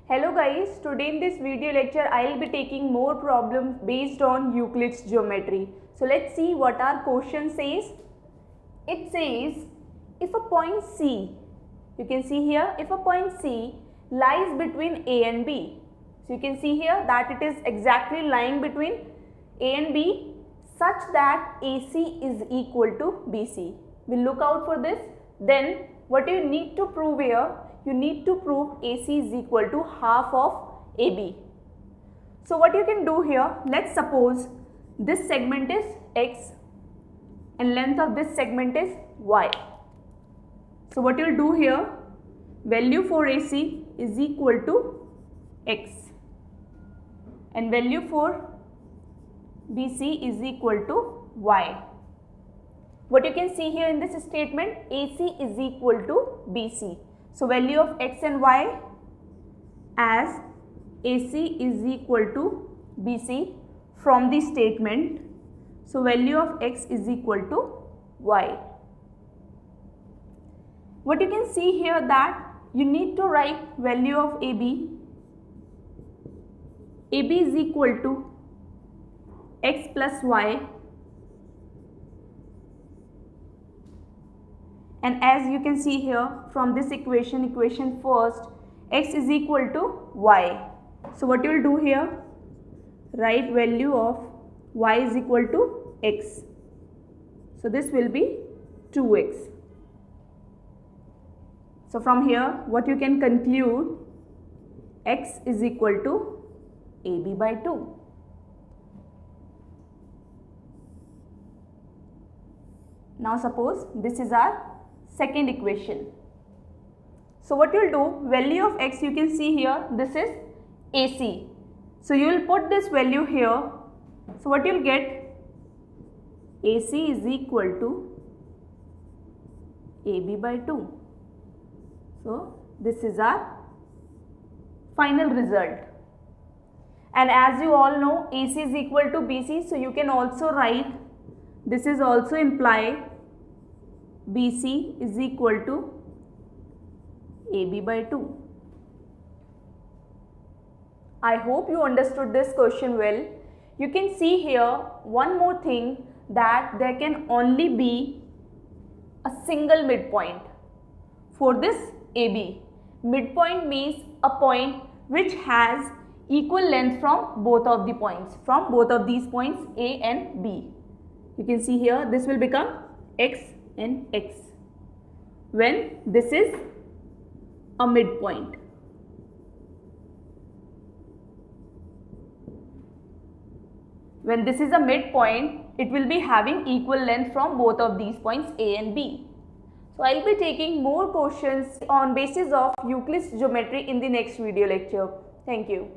Hello guys, today in this video lecture I will be taking more problems based on Euclid's geometry. So let's see what our question says. It says if a point C, you can see here, if a point C lies between A and B. So you can see here that it is exactly lying between A and B such that AC is equal to BC. We'll look out for this. Then what you need to prove here, you need to prove AC is equal to half of AB. So what you can do here, let's suppose this segment is X and length of this segment is Y. So what you will do here, value for AC is equal to X and value for BC is equal to Y. What you can see here in this statement, AC is equal to BC. So value of X and Y as AC is equal to BC from the statement. So value of X is equal to Y. What you can see here that you need to write value of AB. AB is equal to X plus Y. And as you can see here from this equation first, X is equal to Y. So what you will do here, write value of Y is equal to X. So this will be 2X. So from here what you can conclude, X is equal to AB by 2. Now suppose this is our second equation. So what you will do, value of X you can see here, this is AC. So you will put this value here. So what you will get, AC is equal to AB by 2. So this is our final result. And as you all know, AC is equal to BC. So you can also write, this is also imply BC is equal to AB by 2. I hope you understood this question well. You can see here one more thing, that there can only be a single midpoint for this AB. Midpoint means a point which has equal length from both of the points, from both of these points A and B. You can see here this will become X and X when this is a midpoint. When this is a midpoint, it will be having equal length from both of these points A and B. So I will be taking more questions on basis of Euclid's geometry in the next video lecture. Thank you.